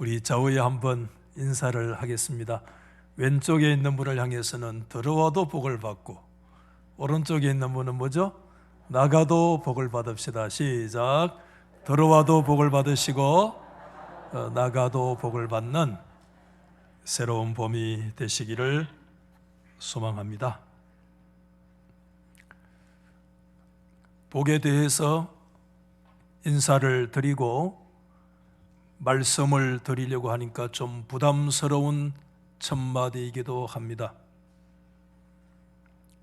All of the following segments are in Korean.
우리 좌우에 한번 인사를 하겠습니다. 왼쪽에 있는 분을 향해서는 들어와도 복을 받고, 오른쪽에 있는 분은 뭐죠? 나가도 복을 받읍시다. 시작. 들어와도 복을 받으시고 나가도 복을 받는 새로운 봄이 되시기를 소망합니다. 복에 대해서 인사를 드리고 말씀을 드리려고 하니까 좀 부담스러운 첫마디이기도 합니다.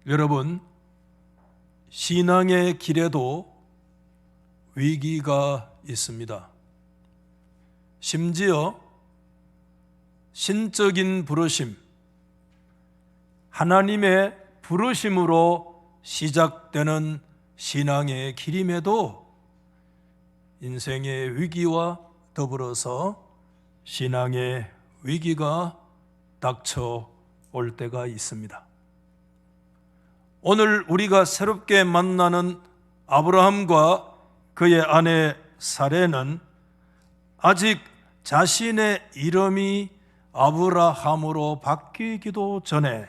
여러분, 신앙의 길에도 위기가 있습니다. 심지어 신적인 부르심, 하나님의 부르심으로 시작되는 신앙의 길임에도 인생의 위기와 더불어서 신앙의 위기가 닥쳐올 때가 있습니다. 오늘 우리가 새롭게 만나는 아브라함과 그의 아내 사레는 아직 자신의 이름이 아브라함으로 바뀌기도 전에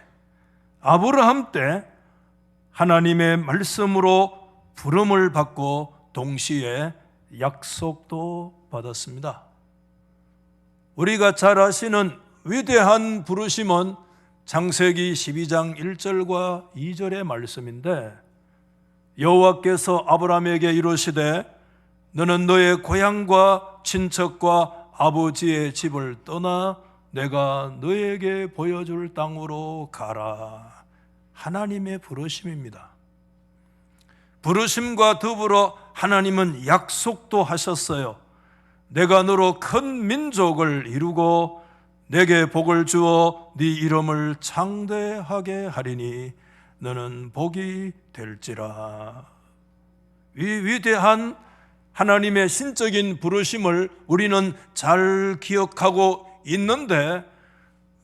아브라함 때 하나님의 말씀으로 부름을 받고 동시에 약속도 받았습니다. 우리가 잘 아시는 위대한 부르심은 창세기 12장 1절과 2절의 말씀인데, 여호와께서 아브라함에게 이르시되 너는 너의 고향과 친척과 아버지의 집을 떠나 내가 너에게 보여줄 땅으로 가라. 하나님의 부르심입니다. 부르심과 더불어 하나님은 약속도 하셨어요. 내가 너로 큰 민족을 이루고 내게 복을 주어 네 이름을 창대하게 하리니 너는 복이 될지라. 이 위대한 하나님의 신적인 부르심을 우리는 잘 기억하고 있는데,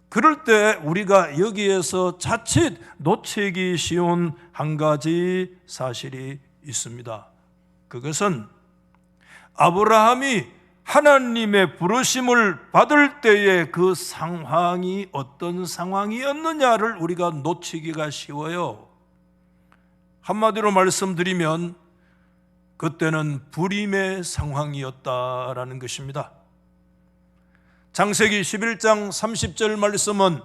그럴 때 우리가 여기에서 자칫 놓치기 쉬운 한 가지 사실이 있습니다. 그것은 아브라함이 하나님의 부르심을 받을 때의 그 상황이 어떤 상황이었느냐를 우리가 놓치기가 쉬워요. 한마디로 말씀드리면 그때는 불임의 상황이었다라는 것입니다. 창세기 11장 30절 말씀은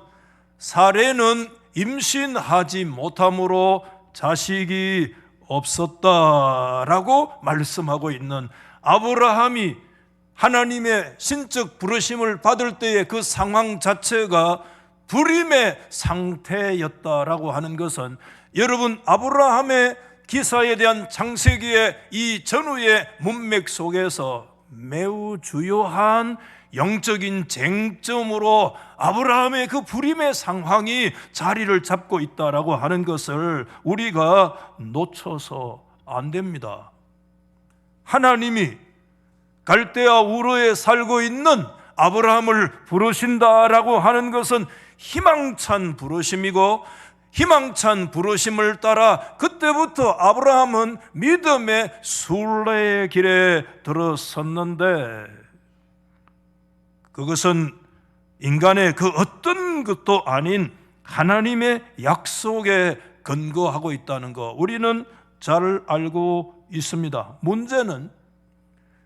사레는 임신하지 못함으로 자식이 없었다라고 말씀하고 있는 아브라함이 하나님의 신적 부르심을 받을 때의 그 상황 자체가 불임의 상태였다라고 하는 것은, 여러분, 아브라함의 기사에 대한 창세기의 이 전후의 문맥 속에서 매우 주요한 영적인 쟁점으로 아브라함의 그 불임의 상황이 자리를 잡고 있다라고 하는 것을 우리가 놓쳐서 안 됩니다. 하나님이 갈대아 우르에 살고 있는 아브라함을 부르신다라고 하는 것은 희망찬 부르심이고, 희망찬 부르심을 따라 그때부터 아브라함은 믿음의 순례의 길에 들어섰는데, 그것은 인간의 그 어떤 것도 아닌 하나님의 약속에 근거하고 있다는 거 우리는 잘 알고 있습니다. 문제는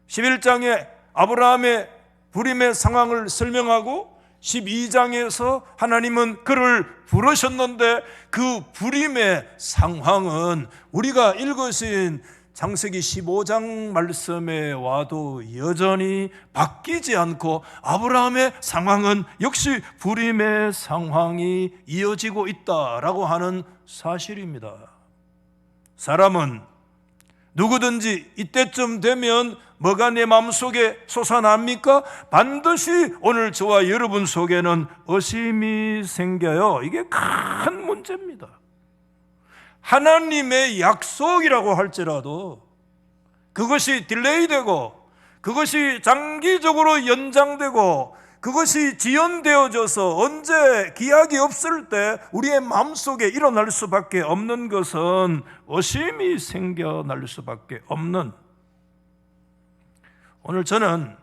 11장에 아브라함의 불임의 상황을 설명하고 12장에서 하나님은 그를 부르셨는데 그 불임의 상황은 우리가 읽으신 창세기 15장 말씀에 와도 여전히 바뀌지 않고 아브라함의 상황은 역시 불임의 상황이 이어지고 있다라고 하는 사실입니다. 사람은 누구든지 이때쯤 되면 뭐가 내 마음속에 솟아납니까? 반드시 오늘 저와 여러분 속에는 의심이 생겨요. 이게 큰 문제입니다. 하나님의 약속이라고 할지라도 그것이 딜레이되고 그것이 장기적으로 연장되고 그것이 지연되어져서 언제 기약이 없을 때 우리의 마음속에 일어날 수밖에 없는 것은 의심이 생겨날 수밖에 없는, 오늘 저는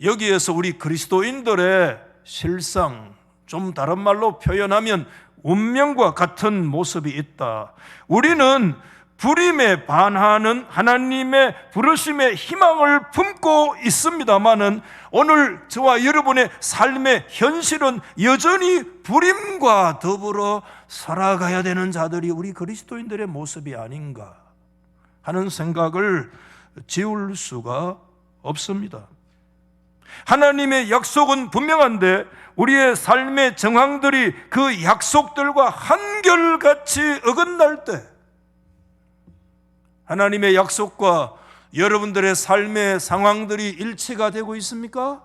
여기에서 우리 그리스도인들의 실상, 좀 다른 말로 표현하면 운명과 같은 모습이 있다. 우리는 불임에 반하는 하나님의 부르심의 희망을 품고 있습니다마는 오늘 저와 여러분의 삶의 현실은 여전히 불임과 더불어 살아가야 되는 자들이 우리 그리스도인들의 모습이 아닌가 하는 생각을 지울 수가 없습니다. 하나님의 약속은 분명한데 우리의 삶의 정황들이 그 약속들과 한결같이 어긋날 때, 하나님의 약속과 여러분들의 삶의 상황들이 일치가 되고 있습니까?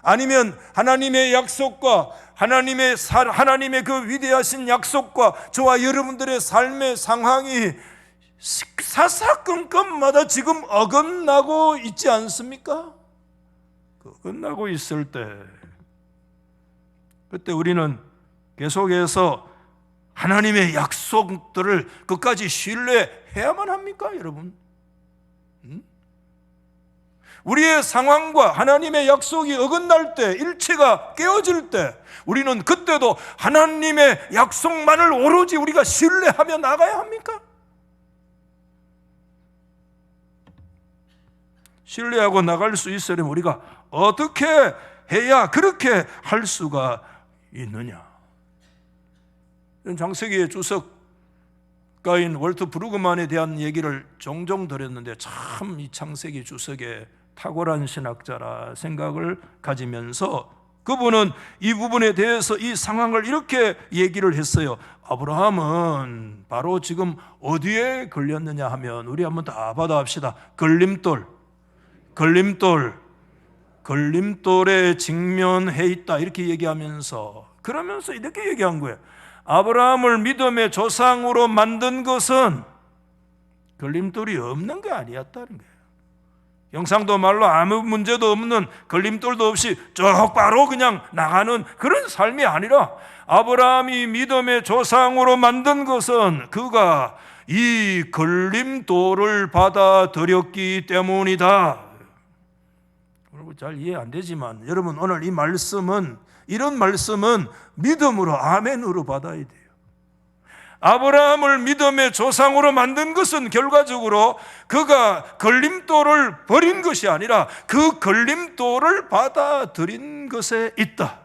아니면 하나님의 약속과 하나님의 그 위대하신 약속과 저와 여러분들의 삶의 상황이 사사건건마다 지금 어긋나고 있지 않습니까? 어긋나고 있을 때, 그때 우리는 계속해서 하나님의 약속들을 끝까지 신뢰해야만 합니까, 여러분? 우리의 상황과 하나님의 약속이 어긋날 때, 일치가 깨어질 때, 우리는 그때도 하나님의 약속만을 오로지 우리가 신뢰하며 나가야 합니까? 신뢰하고 나갈 수 있으려면 우리가 어떻게 해야 그렇게 할 수가 있느냐? 장세기의 주석가인 월트 브루그만에 대한 얘기를 종종 드렸는데 참 이 창세기 주석의 탁월한 신학자라 생각을 가지면서 그분은 이 부분에 대해서 이 상황을 이렇게 얘기를 했어요. 아브라함은 바로 지금 어디에 걸렸느냐 하면, 우리 한번 다 받아합시다. 걸림돌에 직면해 있다, 이렇게 얘기하면서, 그러면서 이렇게 얘기한 거예요. 아브라함을 믿음의 조상으로 만든 것은 걸림돌이 없는 게 아니었다는 거예요. 경상도 말로 아무 문제도 없는, 걸림돌도 없이 똑바로 그냥 나가는 그런 삶이 아니라, 아브라함이 믿음의 조상으로 만든 것은 그가 이 걸림돌을 받아들였기 때문이다. 여러분 잘 이해 안 되지만, 여러분 오늘 이 말씀은, 이런 말씀은 믿음으로, 아멘으로 받아야 돼요. 아브라함을 믿음의 조상으로 만든 것은 결과적으로 그가 걸림돌을 버린 것이 아니라 그 걸림돌을 받아들인 것에 있다.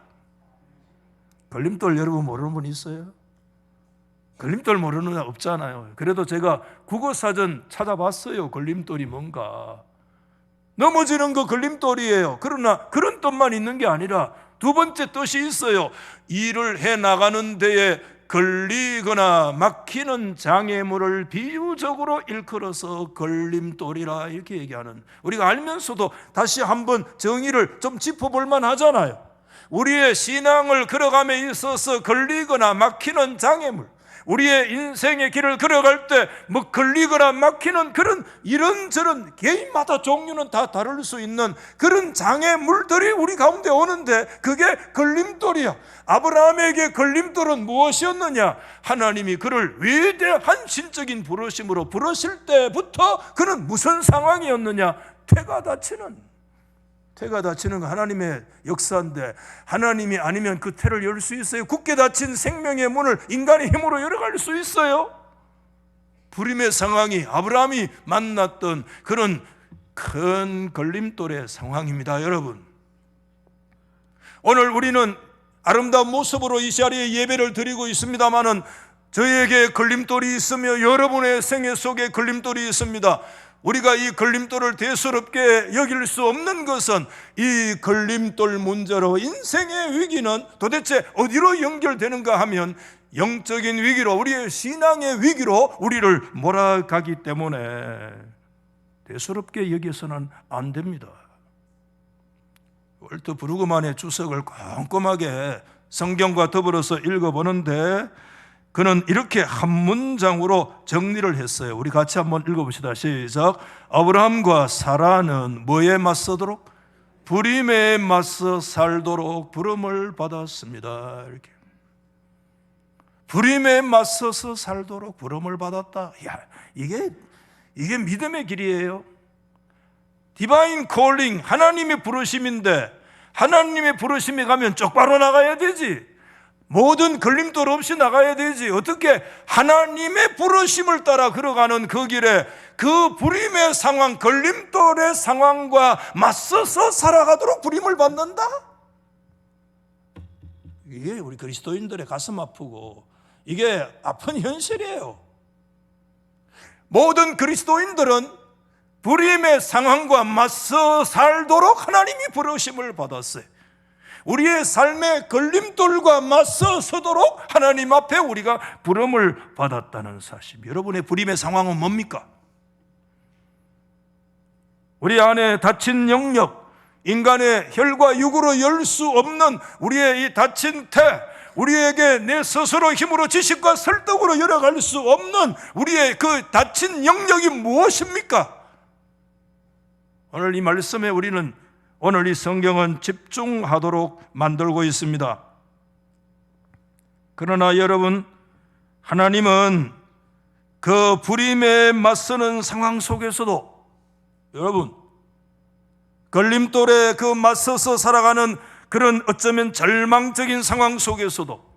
걸림돌 여러분 모르는 분 있어요? 걸림돌 모르는 분 없잖아요. 그래도 제가 국어사전 찾아봤어요. 걸림돌이 뭔가. 넘어지는 거 걸림돌이에요. 그러나 그런 뜻만 있는 게 아니라 두 번째 뜻이 있어요. 일을 해 나가는 데에 걸리거나 막히는 장애물을 비유적으로 일컬어서 걸림돌이라 이렇게 얘기하는, 우리가 알면서도 다시 한번 정의를 좀 짚어볼 만하잖아요. 우리의 신앙을 걸어감에 있어서 걸리거나 막히는 장애물, 우리의 인생의 길을 걸어갈 때 뭐 걸리거나 막히는 그런 이런저런 개인마다 종류는 다 다를 수 있는 그런 장애물들이 우리 가운데 오는데 그게 걸림돌이야. 아브라함에게 걸림돌은 무엇이었느냐? 하나님이 그를 위대한 신적인 부르심으로 부르실 때부터 그는 무슨 상황이었느냐? 태가 닫히는 거 하나님의 역사인데, 하나님이 아니면 그 태를 열 수 있어요? 굳게 닫힌 생명의 문을 인간의 힘으로 열어갈 수 있어요? 불임의 상황이 아브라함이 만났던 그런 큰 걸림돌의 상황입니다. 여러분, 오늘 우리는 아름다운 모습으로 이 자리에 예배를 드리고 있습니다마는 저에게 걸림돌이 있으며 여러분의 생애 속에 걸림돌이 있습니다. 우리가 이 걸림돌을 대수롭게 여길 수 없는 것은 이 걸림돌 문제로 인생의 위기는 도대체 어디로 연결되는가 하면 영적인 위기로, 우리의 신앙의 위기로 우리를 몰아가기 때문에 대수롭게 여겨서는 안 됩니다. 월트 브루그만의 주석을 꼼꼼하게 성경과 더불어서 읽어보는데 그는 이렇게 한 문장으로 정리를 했어요. 우리 같이 한번 읽어봅시다. 시작. 아브라함과 사라는 뭐에 맞서도록? 불임에 맞서 살도록 부름을 받았습니다. 이렇게. 불임에 맞서서 살도록 부름을 받았다. 야, 이게 믿음의 길이에요. 디바인 콜링, 하나님의 부르심인데 하나님의 부르심이 가면 똑바로 나가야 되지. 모든 걸림돌 없이 나가야 되지. 어떻게 하나님의 부르심을 따라 걸어가는 그 길에 그 불임의 상황, 걸림돌의 상황과 맞서서 살아가도록 부림을 받는다? 이게 우리 그리스도인들의 가슴 아프고 이게 아픈 현실이에요. 모든 그리스도인들은 불임의 상황과 맞서 살도록 하나님이 부르심을 받았어요. 우리의 삶의 걸림돌과 맞서 서도록 하나님 앞에 우리가 부름을 받았다는 사실. 여러분의 불임의 상황은 뭡니까? 우리 안에 닫힌 영역, 인간의 혈과 육으로 열 수 없는 우리의 이 닫힌 태, 우리에게 내 스스로 힘으로 지식과 설득으로 열어갈 수 없는 우리의 그 닫힌 영역이 무엇입니까? 오늘 이 말씀에 우리는 오늘 이 성경은 집중하도록 만들고 있습니다. 그러나 여러분, 하나님은 그 불임에 맞서는 상황 속에서도 여러분, 걸림돌에 그 맞서서 살아가는 그런 어쩌면 절망적인 상황 속에서도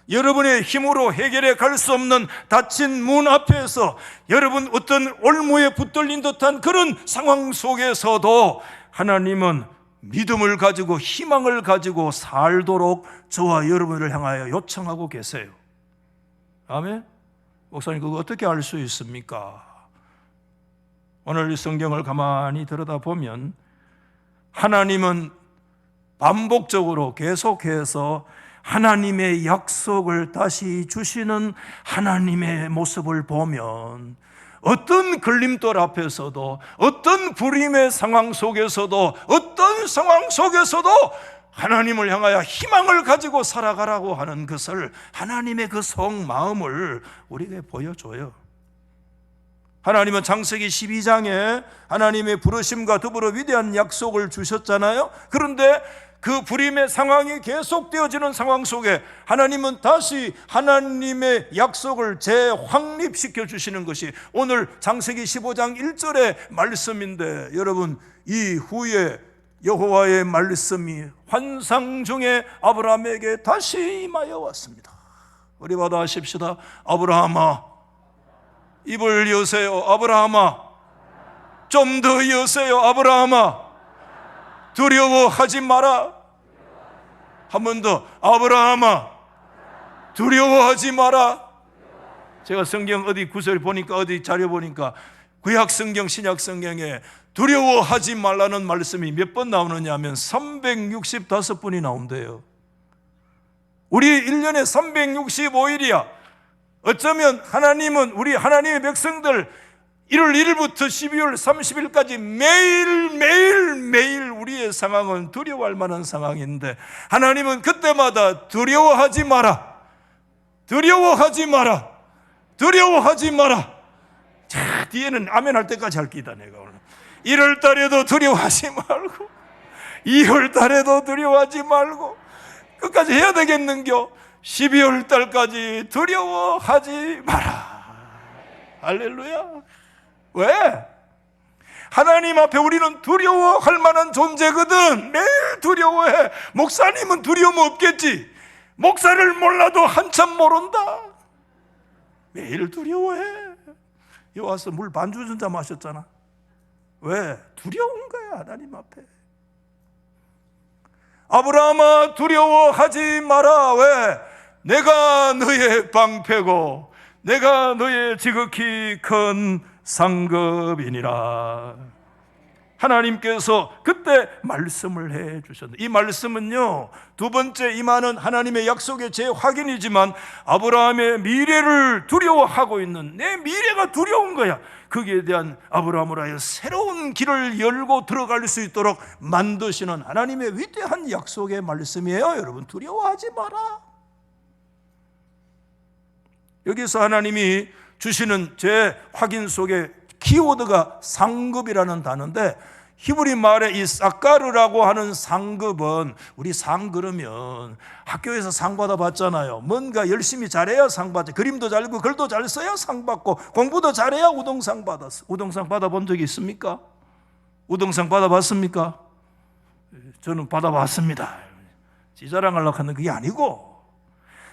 여러분의 힘으로 해결해 갈 수 없는 닫힌 문 앞에서 여러분 어떤 올무에 붙들린 듯한 그런 상황 속에서도 하나님은 믿음을 가지고 희망을 가지고 살도록 저와 여러분을 향하여 요청하고 계세요. 아멘? 목사님, 그거 어떻게 알 수 있습니까? 오늘 이 성경을 가만히 들여다보면 하나님은 반복적으로 계속해서 하나님의 약속을 다시 주시는 하나님의 모습을 보면 어떤 걸림돌 앞에서도, 어떤 불임의 상황 속에서도, 어떤 상황 속에서도 하나님을 향하여 희망을 가지고 살아가라고 하는 것을, 하나님의 그 속마음을 우리에게 보여줘요. 하나님은 창세기 12장에 하나님의 부르심과 더불어 위대한 약속을 주셨잖아요. 그런데 그 불임의 상황이 계속되어지는 상황 속에 하나님은 다시 하나님의 약속을 재확립시켜 주시는 것이 오늘 창세기 15장 1절의 말씀인데, 여러분, 이후에 여호와의 말씀이 환상 중에 아브라함에게 다시 임하여 왔습니다. 우리 받아하십시다. 아브라함아, 입을 여세요. 아브라함아, 좀 더 여세요. 아브라함아, 두려워하지 마라. 한 번 더. 아브라함아, 두려워하지 마라. 제가 성경 어디 구절 보니까, 어디 자료 보니까 구약 성경, 신약 성경에 두려워하지 말라는 말씀이 몇 번 나오느냐 하면 365번이 나온대요. 우리 1년에 365일이야. 어쩌면 하나님은 우리 하나님의 백성들 1월 1일부터 12월 30일까지 매일 우리의 상황은 두려워할 만한 상황인데 하나님은 그때마다 두려워하지 마라, 두려워하지 마라, 두려워하지 마라. 자, 뒤에는 아멘 할 때까지 할 기다. 내가 오늘 1월 달에도 두려워하지 말고 2월 달에도 두려워하지 말고 끝까지 해야 되겠는겨. 12월 달까지 두려워하지 마라. 할렐루야. 왜? 하나님 앞에 우리는 두려워할 만한 존재거든. 매일 두려워해. 목사님은 두려움 없겠지. 목사를 몰라도 한참 모른다. 매일 두려워해. 여기 와서 물 반주 전자 마셨잖아. 왜? 두려운 거야, 하나님 앞에. 아브라함아, 두려워하지 마라. 왜? 내가 너의 방패고 내가 너의 지극히 큰 상급이니라. 하나님께서 그때 말씀을 해 주셨는데, 이 말씀은요, 두 번째 임하는 하나님의 약속의 재확인이지만 아브라함의 미래를 두려워하고 있는, 내 미래가 두려운 거야. 거기에 대한 아브라함을 하여 새로운 길을 열고 들어갈 수 있도록 만드시는 하나님의 위대한 약속의 말씀이에요. 여러분, 두려워하지 마라. 여기서 하나님이 주시는 제 확인 속에 키워드가 상급이라는 단어인데, 히브리 말에 이 사카르라고 하는 상급은, 우리 상 그러면 학교에서 상 받아봤잖아요. 뭔가 열심히 잘해야 상 받지. 그림도 잘 그리고 글도 잘 써야 상 받고 공부도 잘해야 우등상 받았어. 우등상 받아본 적이 있습니까? 우등상 받아봤습니까? 저는 받아봤습니다. 지자랑하려고 하는 그게 아니고,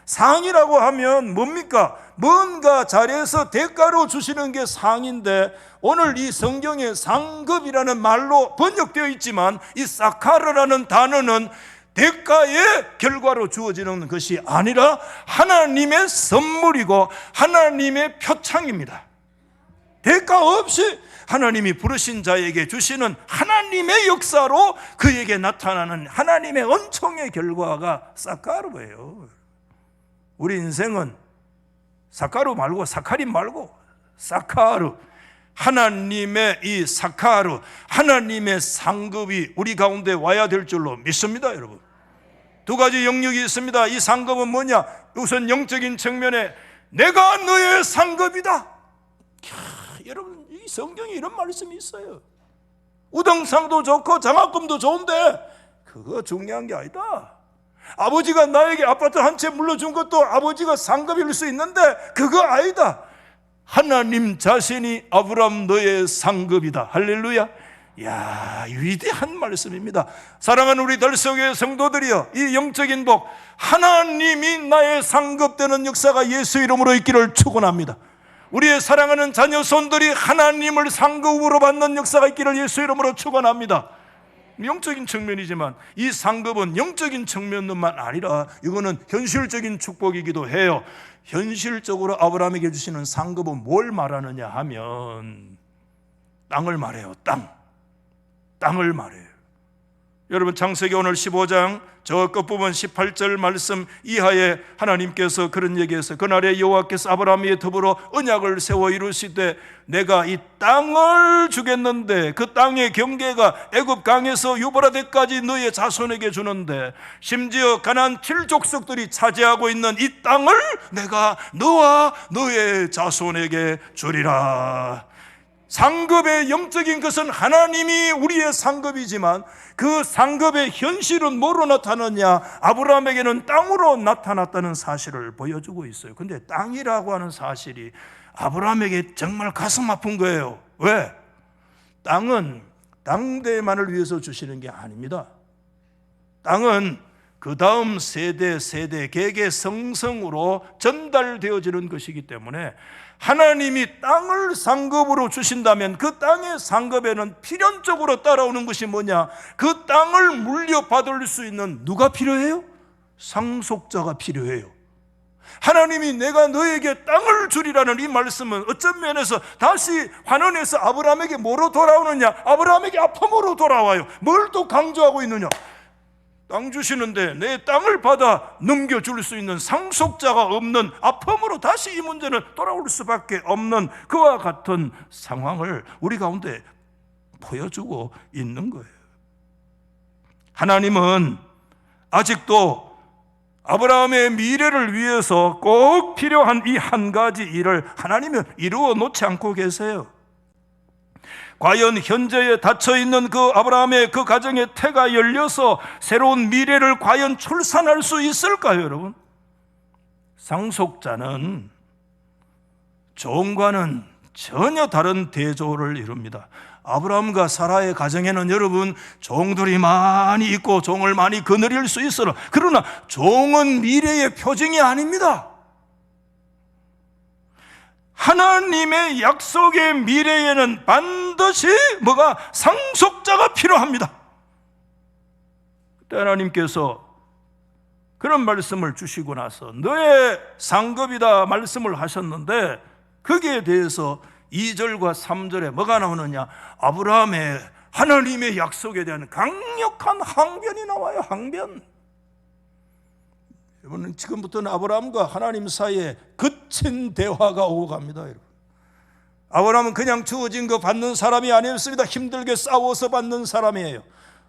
상이라고 하면 뭡니까? 뭔가 잘해서 대가로 주시는 게 상인데, 오늘 이 성경에 상급이라는 말로 번역되어 있지만 이 사카르라는 단어는 대가의 결과로 주어지는 것이 아니라 하나님의 선물이고 하나님의 표창입니다. 대가 없이 하나님이 부르신 자에게 주시는 하나님의 역사로 그에게 나타나는 하나님의 은총의 결과가 사카르예요. 우리 인생은 사카르 말고 사카린 말고 사카르, 하나님의 이 사카르, 하나님의 상급이 우리 가운데 와야 될 줄로 믿습니다. 여러분, 두 가지 영역이 있습니다. 이 상급은 뭐냐? 우선 영적인 측면에 내가 너의 상급이다. 여러분, 이 성경에 이런 말씀이 있어요. 우등상도 좋고 장학금도 좋은데 그거 중요한 게 아니다. 아버지가 나에게 아파트 한 채 물려준 것도 아버지가 상급일 수 있는데 그거 아니다. 하나님 자신이 아브라함 너의 상급이다. 할렐루야. 이야, 위대한 말씀입니다. 사랑하는 우리 달성의 성도들이여, 이 영적인 복, 하나님이 나의 상급되는 역사가 예수 이름으로 있기를 축원합니다. 우리의 사랑하는 자녀손들이 하나님을 상급으로 받는 역사가 있기를 예수 이름으로 축원합니다. 영적인 측면이지만 이 상급은 영적인 측면만 아니라 이거는 현실적인 축복이기도 해요. 현실적으로 아브라함에게 주시는 상급은 뭘 말하느냐 하면 땅을 말해요. 땅을 말해요. 여러분, 창세기 오늘 15장 저 끝부분 18절 말씀 이하에 하나님께서 그런 얘기해서 그날에 여호와께서 아브라함에 더불어 언약을 세워 이루시되 내가 이 땅을 주겠는데 그 땅의 경계가 애굽 강에서 유브라데까지 너의 자손에게 주는데 심지어 가나안 7족속들이 차지하고 있는 이 땅을 내가 너와 너의 자손에게 주리라. 상급의 영적인 것은 하나님이 우리의 상급이지만 그 상급의 현실은 뭐로 나타났냐? 아브라함에게는 땅으로 나타났다는 사실을 보여주고 있어요. 근데 땅이라고 하는 사실이 아브라함에게 정말 가슴 아픈 거예요. 왜? 땅은 당대만을 위해서 주시는 게 아닙니다. 땅은 그 다음 세대 계계 성성으로 전달되어지는 것이기 때문에 하나님이 땅을 상급으로 주신다면 그 땅의 상급에는 필연적으로 따라오는 것이 뭐냐? 그 땅을 물려받을 수 있는 누가 필요해요? 상속자가 필요해요. 하나님이 내가 너에게 땅을 주리라는 이 말씀은 어떤 면에서 다시 환원해서 아브라함에게 뭐로 돌아오느냐? 아브라함에게 아픔으로 돌아와요. 뭘 또 강조하고 있느냐? 땅 주시는데 내 땅을 받아 넘겨줄 수 있는 상속자가 없는 아픔으로 다시 이 문제는 돌아올 수밖에 없는 그와 같은 상황을 우리 가운데 보여주고 있는 거예요. 하나님은 아직도 아브라함의 미래를 위해서 꼭 필요한 이 한 가지 일을 하나님은 이루어 놓지 않고 계세요. 과연 현재에 닫혀있는 그 아브라함의 그 가정의 태가 열려서 새로운 미래를 과연 출산할 수 있을까요, 여러분? 상속자는 종과는 전혀 다른 대조를 이룹니다. 아브라함과 사라의 가정에는 여러분 종들이 많이 있고 종을 많이 거느릴 수 있으나 그러나 종은 미래의 표징이 아닙니다. 하나님의 약속의 미래에는 반드시 뭐가 상속자가 필요합니다. 그때 하나님께서 그런 말씀을 주시고 나서 너의 상급이다 말씀을 하셨는데 거기에 대해서 2절과 3절에 뭐가 나오느냐? 아브라함의 하나님의 약속에 대한 강력한 항변이 나와요. 항변. 여러분, 지금부터는 아브라함과 하나님 사이에 거친 대화가 오고 갑니다. 여러분, 아브라함은 그냥 주어진 거 받는 사람이 아니었습니다. 힘들게 싸워서 받는 사람이에요.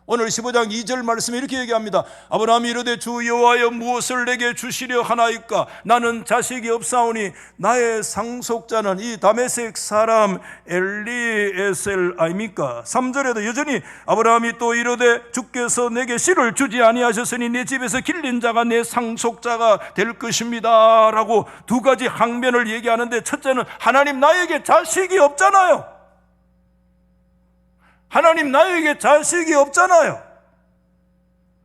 오늘 15장 2절 말씀에 이렇게 얘기합니다. 아브라함이 이르되 주 여호와여 무엇을 내게 주시려 하나이까? 나는 자식이 없사오니 나의 상속자는 이 다메섹 사람 엘리에셀 아닙니까? 3절에도 여전히 아브라함이 또 이르되 주께서 내게 씨를 주지 아니하셨으니 내 집에서 길린 자가 내 상속자가 될 것입니다 라고 두 가지 항변을 얘기하는데, 첫째는 하나님 나에게 자식이 없잖아요. 하나님 나에게 자식이 없잖아요.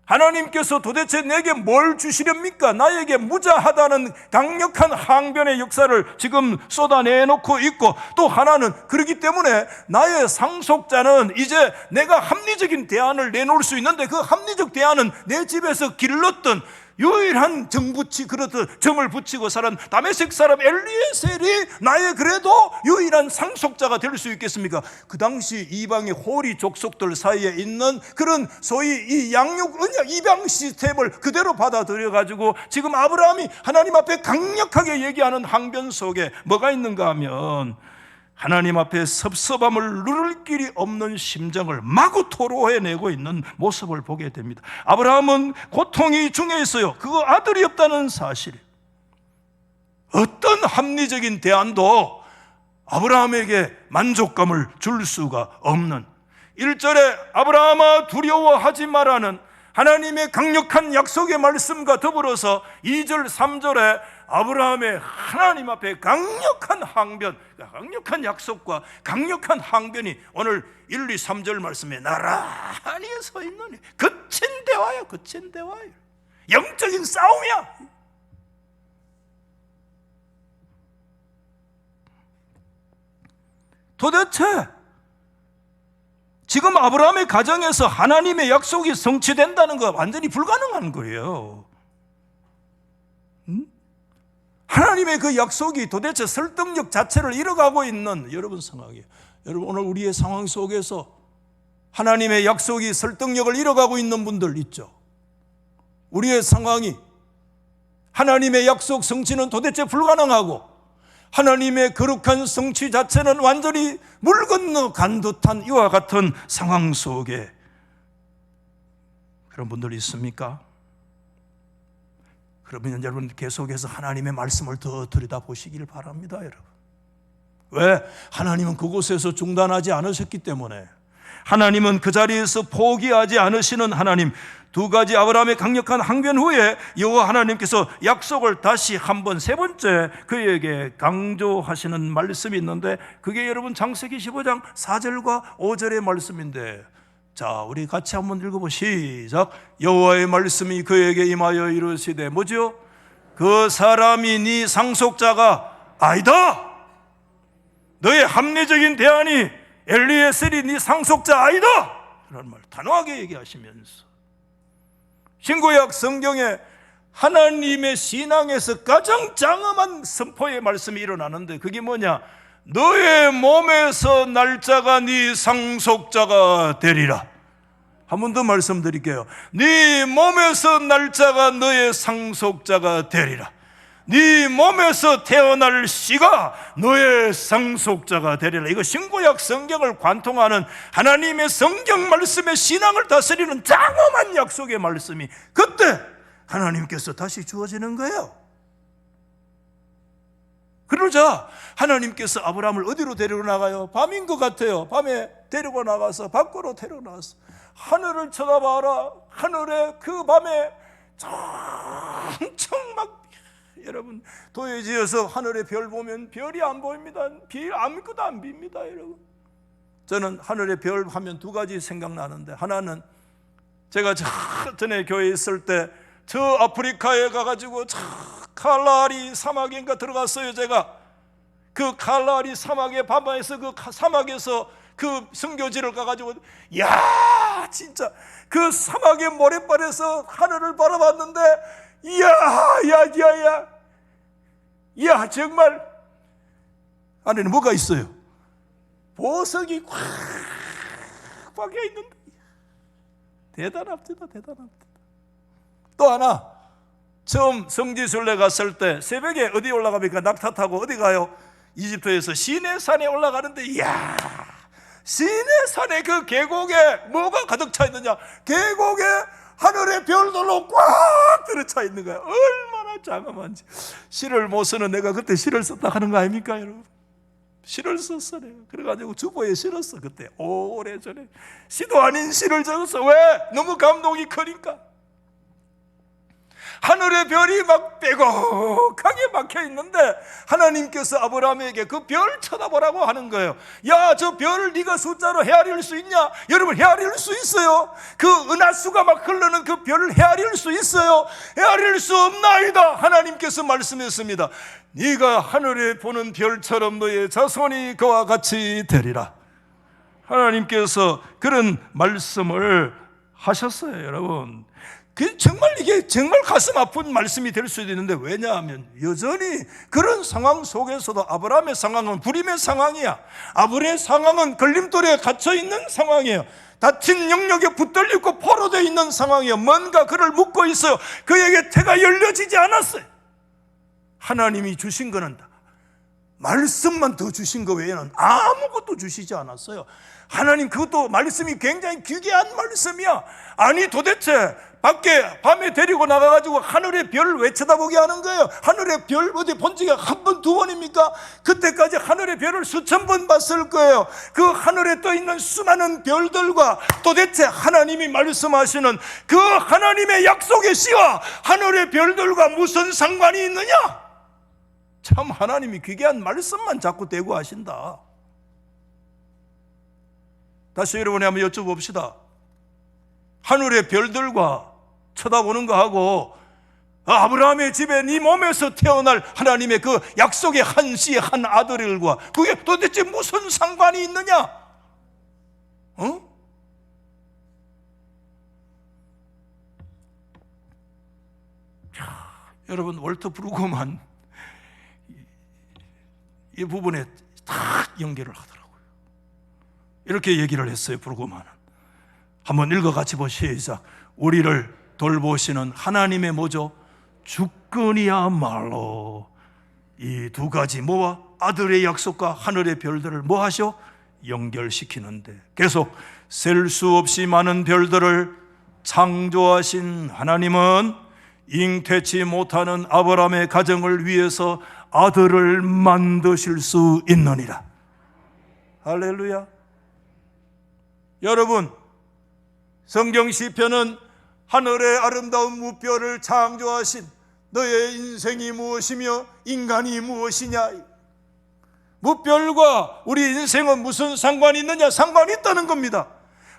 하나님께서 도대체 내게 뭘 주시렵니까? 나에게 무자하다는 강력한 항변의 역사를 지금 쏟아내놓고 있고, 또 하나는 그렇기 때문에 나의 상속자는 이제 내가 합리적인 대안을 내놓을 수 있는데, 그 합리적 대안은 내 집에서 길렀던 유일한 점을 붙이고 살은 다메섹 사람 엘리에셀이 나의 그래도 유일한 상속자가 될 수 있겠습니까? 그 당시 이방의 호리 족속들 사이에 있는 그런 소위 이 양육 언약 입양 시스템을 그대로 받아들여 가지고 지금 아브라함이 하나님 앞에 강력하게 얘기하는 항변 속에 뭐가 있는가 하면, 하나님 앞에 섭섭함을 누를 길이 없는 심정을 마구 토로해내고 있는 모습을 보게 됩니다. 아브라함은 고통이 중에 있어요. 그거 아들이 없다는 사실, 어떤 합리적인 대안도 아브라함에게 만족감을 줄 수가 없는, 1절에 아브라함아 두려워하지 마라는 하나님의 강력한 약속의 말씀과 더불어서 2절 3절에 아브라함의 하나님 앞에 강력한 항변, 강력한 약속과 강력한 항변이 오늘 1, 2, 3절 말씀에 나란히 서 있는 거친 대화야. 거친 대화야. 영적인 싸움이야. 도대체 지금 아브라함의 가정에서 하나님의 약속이 성취된다는 거 완전히 불가능한 거예요. 하나님의 그 약속이 도대체 설득력 자체를 잃어가고 있는 여러분 상황이에요. 여러분, 오늘 우리의 상황 속에서 하나님의 약속이 설득력을 잃어가고 있는 분들 있죠. 우리의 상황이 하나님의 약속 성취는 도대체 불가능하고, 하나님의 거룩한 성취 자체는 완전히 물 건너 간 듯한 이와 같은 상황 속에 그런 분들이 있습니까? 그러면 여러분 계속해서 하나님의 말씀을 더 들여다보시길 바랍니다. 여러분, 왜? 하나님은 그곳에서 중단하지 않으셨기 때문에, 하나님은 그 자리에서 포기하지 않으시는 하나님. 두 가지 아브라함의 강력한 항변 후에 여호와 하나님께서 약속을 다시 한번, 세 번째 그에게 강조하시는 말씀이 있는데, 그게 여러분 창세기 15장 4절과 5절의 말씀인데, 자, 우리 같이 한번 읽어보시죠. 시작. 여호와의 말씀이 그에게 임하여 이르시되, 뭐죠? 그 사람이 네 상속자가 아니다. 너의 합리적인 대안이 엘리에셀이 네 상속자 아니다. 그런 말 단호하게 얘기하시면서, 신구약 성경에 하나님의 신앙에서 가장 장엄한 선포의 말씀이 일어나는데, 그게 뭐냐? 너의 몸에서 날짜가 네 상속자가 되리라. 한 번 더 말씀드릴게요. 네 몸에서 날짜가 너의 상속자가 되리라. 네 몸에서 태어날 씨가 너의 상속자가 되리라. 이거 신구약 성경을 관통하는 하나님의 성경 말씀의 신앙을 다스리는 장엄한 약속의 말씀이 그때 하나님께서 다시 주어지는 거예요. 그러자 하나님께서 아브라함을 어디로 데리고 나가요? 밤인 것 같아요. 밤에 데리고 나가서 밖으로 데리고 나가서, 하늘을 쳐다봐라. 하늘에 그 밤에 엄청 막, 여러분 도에 지어서 하늘에 별 보면 별이 안 보입니다. 별 아무것도 안 빕니다. 여러분, 저는 하늘에 별 하면 두 가지 생각나는데, 하나는 제가 전에 교회에 있을 때 저 아프리카에 가가지고 칼라리 사막인가 들어갔어요. 제가 그 칼라리 사막의 밤에서 그 사막에서 그 선교지를 가가지고, 야 진짜 그 사막의 모래발에서 하늘을 바라봤는데, 야 정말 안에는 뭐가 있어요? 보석이 꽉 박혀 있는데, 대단합니다. 또 하나, 처음 성지순례 갔을 때 새벽에 어디 올라갑니까? 낙타 타고 어디 가요? 이집트에서 시내산에 올라가는데, 이야, 시내산의 그 계곡에 뭐가 가득 차 있느냐? 계곡에 하늘의 별들로 꽉 들어차 있는 거야. 얼마나 장엄한지. 시를 못 쓰는 내가 그때 시를 썼다 하는 거 아닙니까, 여러분? 시를 썼어 내가. 그래가지고 주보에 실었어. 그때 오래전에 시도 아닌 시를 적었어. 왜? 너무 감동이 크니까. 하늘의 별이 막 빼곡하게 막혀 있는데 하나님께서 아브라함에게 그 별 쳐다보라고 하는 거예요. 야, 저 별을 네가 숫자로 헤아릴 수 있냐? 여러분, 헤아릴 수 있어요. 그 은하수가 막 흐르는 그 별을 헤아릴 수 있어요? 헤아릴 수 없나이다. 하나님께서 말씀했습니다. 네가 하늘에 보는 별처럼 너의 자손이 그와 같이 되리라. 하나님께서 그런 말씀을 하셨어요. 여러분, 이게 정말 가슴 아픈 말씀이 될 수도 있는데, 왜냐하면 여전히 그런 상황 속에서도 아브라함의 상황은 불임의 상황이야. 아브라함의 상황은 걸림돌에 갇혀있는 상황이에요. 닫힌 영역에 붙들려 있고 포로되어 있는 상황이에요. 뭔가 그를 묶고 있어요. 그에게 태가 열려지지 않았어요. 하나님이 주신 거는 말씀만 더 주신 거 외에는 아무것도 주시지 않았어요. 하나님, 그것도 말씀이 굉장히 귀한 말씀이야. 아니, 도대체 밖에 밤에 데리고 나가가지고 하늘의 별을 왜 쳐다보게 하는 거예요? 하늘의 별 어디 본 적이 한 번, 두 번입니까? 그때까지 하늘의 별을 수천 번 봤을 거예요. 그 하늘에 떠 있는 수많은 별들과 도대체 하나님이 말씀하시는 그 하나님의 약속의 씨와 하늘의 별들과 무슨 상관이 있느냐? 참, 하나님이 귀한 말씀만 자꾸 대고 하신다. 다시 여러분이 한번 여쭤봅시다. 하늘의 별들과 쳐다보는 거하고 아브라함의 집에 네 몸에서 태어날 하나님의 그 약속의 한 씨의 한 아들과 그게 도대체 무슨 상관이 있느냐? 여러분, 월터 브루그만 이 부분에 딱 연결을 하더라고요. 이렇게 얘기를 했어요. 브루그만은 한번 읽어 같이 시작. 우리를 돌보시는 하나님의 뭐죠? 주권이야말로 이 두 가지 뭐와? 아들의 약속과 하늘의 별들을 뭐 하셔? 연결시키는데, 계속 셀 수 없이 많은 별들을 창조하신 하나님은 잉태치 못하는 아브라함의 가정을 위해서 아들을 만드실 수 있느니라. 할렐루야. 여러분, 성경 시편은 하늘의 아름다운 무별을 창조하신 너의 인생이 무엇이며 인간이 무엇이냐? 무별과 우리 인생은 무슨 상관이 있느냐? 상관이 있다는 겁니다.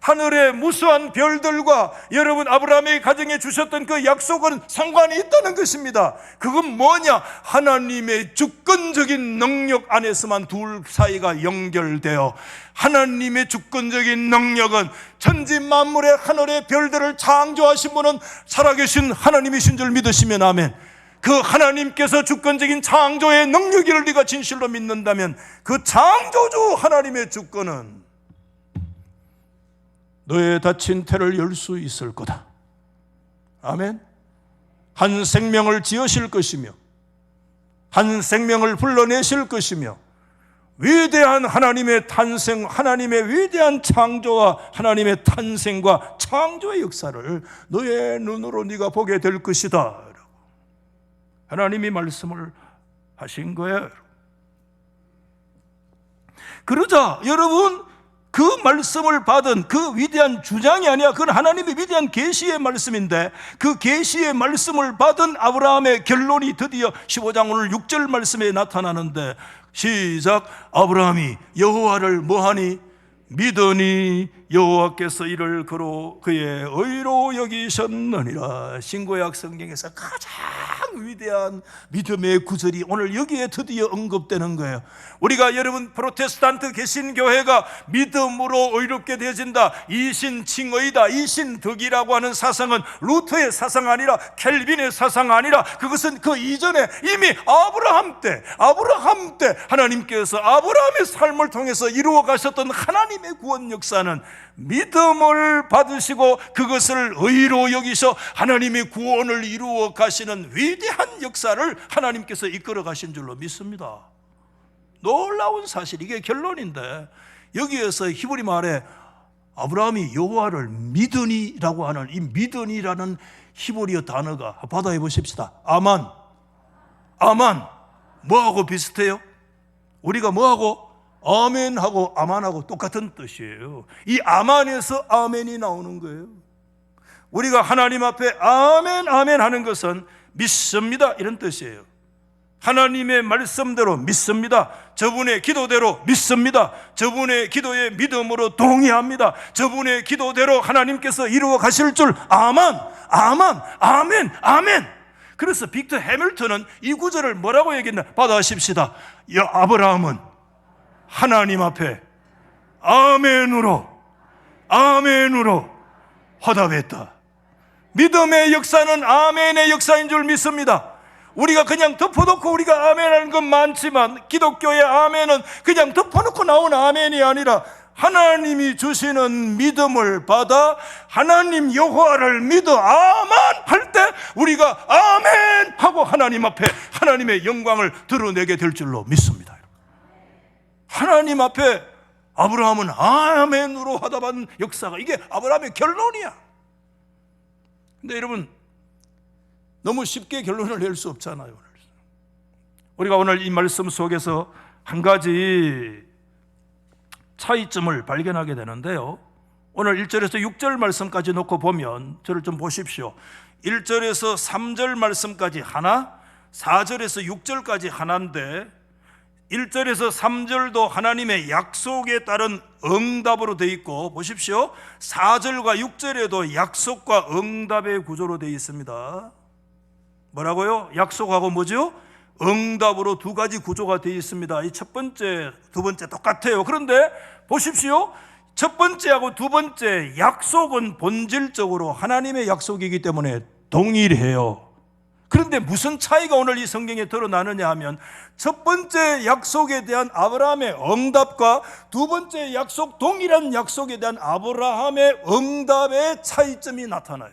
하늘의 무수한 별들과 여러분 아브라함의 가정에 주셨던 그 약속은 상관이 있다는 것입니다. 그건 뭐냐? 하나님의 주권적인 능력 안에서만 둘 사이가 연결되어, 하나님의 주권적인 능력은 천지 만물의 하늘의 별들을 창조하신 분은 살아계신 하나님이신 줄 믿으시면 아멘. 그 하나님께서 주권적인 창조의 능력을 네가 진실로 믿는다면 그 창조주 하나님의 주권은 너의 닫힌 태를 열 수 있을 거다. 아멘. 한 생명을 지으실 것이며 한 생명을 불러내실 것이며 위대한 하나님의 탄생, 하나님의 위대한 창조와 하나님의 탄생과 창조의 역사를 너의 눈으로 네가 보게 될 것이다. 하나님이 말씀을 하신 거예요. 그러자 여러분, 그 말씀을 받은 그 위대한 주장이 아니야. 그건 하나님의 위대한 계시의 말씀인데, 그 계시의 말씀을 받은 아브라함의 결론이 드디어 15장 오늘 6절 말씀에 나타나는데, 시작. 아브라함이 여호와를 뭐하니? 믿으니 여호와께서 이를 그로 그의 의로 여기셨느니라. 신구약 성경에서 가장 위대한 믿음의 구절이 오늘 여기에 드디어 언급되는 거예요. 우리가 여러분 프로테스탄트 개신교회가 믿음으로 의롭게 되어진다, 이신칭의다, 이신덕이라고 하는 사상은 루터의 사상 아니라 켈빈의 사상 아니라 그것은 그 이전에 이미 아브라함 때 하나님께서 아브라함의 삶을 통해서 이루어 가셨던 하나님의 구원 역사는 믿음을 받으시고 그것을 의로 여기셔 하나님의 구원을 이루어 가시는 위대한 역사를 하나님께서 이끌어 가신 줄로 믿습니다. 놀라운 사실, 이게 결론인데, 여기에서 히브리 말에 아브라함이 여호와를 믿으니라고 하는 이 믿으니라는 히브리어 단어가 받아해 보십시다. 아만 뭐하고 비슷해요? 우리가 뭐하고? 아멘하고 아만하고 똑같은 뜻이에요. 이 아만에서 아멘이 나오는 거예요. 우리가 하나님 앞에 아멘 아멘 하는 것은 믿습니다 이런 뜻이에요. 하나님의 말씀대로 믿습니다. 저분의 기도대로 믿습니다. 저분의 기도에 믿음으로 동의합니다. 저분의 기도대로 하나님께서 이루어 가실 줄 아멘, 아멘, 아멘, 아멘. 그래서 빅터 해밀턴은 이 구절을 뭐라고 얘기했나? 받아십시다. 아브라함은 하나님 앞에 아멘으로 화답했다. 믿음의 역사는 아멘의 역사인 줄 믿습니다. 우리가 그냥 덮어놓고 우리가 아멘하는 건 많지만 기독교의 아멘은 그냥 덮어놓고 나온 아멘이 아니라 하나님이 주시는 믿음을 받아 하나님 여호와를 믿어 아멘 할 때 우리가 아멘 하고 하나님 앞에 하나님의 영광을 드러내게 될 줄로 믿습니다. 하나님 앞에 아브라함은 아멘으로 화답한 역사가 이게 아브라함의 결론이야. 근데 여러분 너무 쉽게 결론을 낼 수 없잖아요. 우리가 오늘 이 말씀 속에서 한 가지 차이점을 발견하게 되는데요. 오늘 1절에서 6절 말씀까지 놓고 보면 저를 좀 보십시오. 1절에서 3절 말씀까지 하나, 4절에서 6절까지 하나인데 1절에서 3절도 하나님의 약속에 따른 응답으로 되어 있고, 보십시오, 4절과 6절에도 약속과 응답의 구조로 되어 있습니다. 뭐라고요? 약속하고 뭐죠? 응답으로 두 가지 구조가 되어 있습니다. 이 첫 번째, 두 번째 똑같아요. 그런데 보십시오, 첫 번째하고 두 번째 약속은 본질적으로 하나님의 약속이기 때문에 동일해요. 그런데 무슨 차이가 오늘 이 성경에 드러나느냐 하면 첫 번째 약속에 대한 아브라함의 응답과 두 번째 약속, 동일한 약속에 대한 아브라함의 응답의 차이점이 나타나요.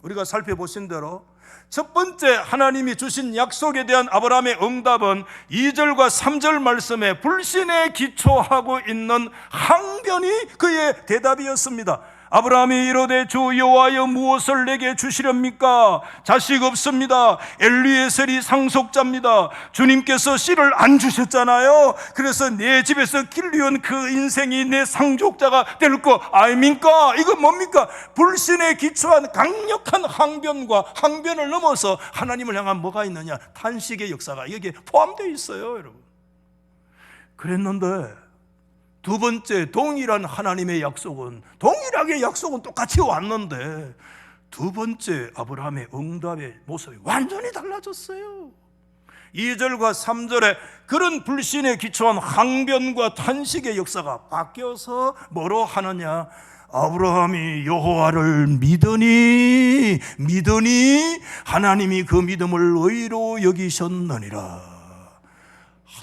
우리가 살펴보신 대로 첫 번째 하나님이 주신 약속에 대한 아브라함의 응답은 2절과 3절 말씀에 불신에 기초하고 있는 항변이 그의 대답이었습니다. 아브라함이 이르되 주 여호와여 무엇을 내게 주시렵니까? 자식 없습니다. 엘리에셀이 상속자입니다. 주님께서 씨를 안 주셨잖아요. 그래서 내 집에서 길리온 그 인생이 내 상속자가 될 거 아닙니까? 이거 뭡니까? 불신에 기초한 강력한 항변을 넘어서 하나님을 향한 뭐가 있느냐? 탄식의 역사가 여기에 포함되어 있어요, 여러분. 그랬는데 두 번째 동일한 하나님의 약속은, 동일하게 약속은 똑같이 왔는데 두 번째 아브라함의 응답의 모습이 완전히 달라졌어요. 2절과 3절에 그런 불신에 기초한 항변과 탄식의 역사가 바뀌어서 뭐로 하느냐? 아브라함이 여호와를 믿으니 하나님이 그 믿음을 의로 여기셨느니라.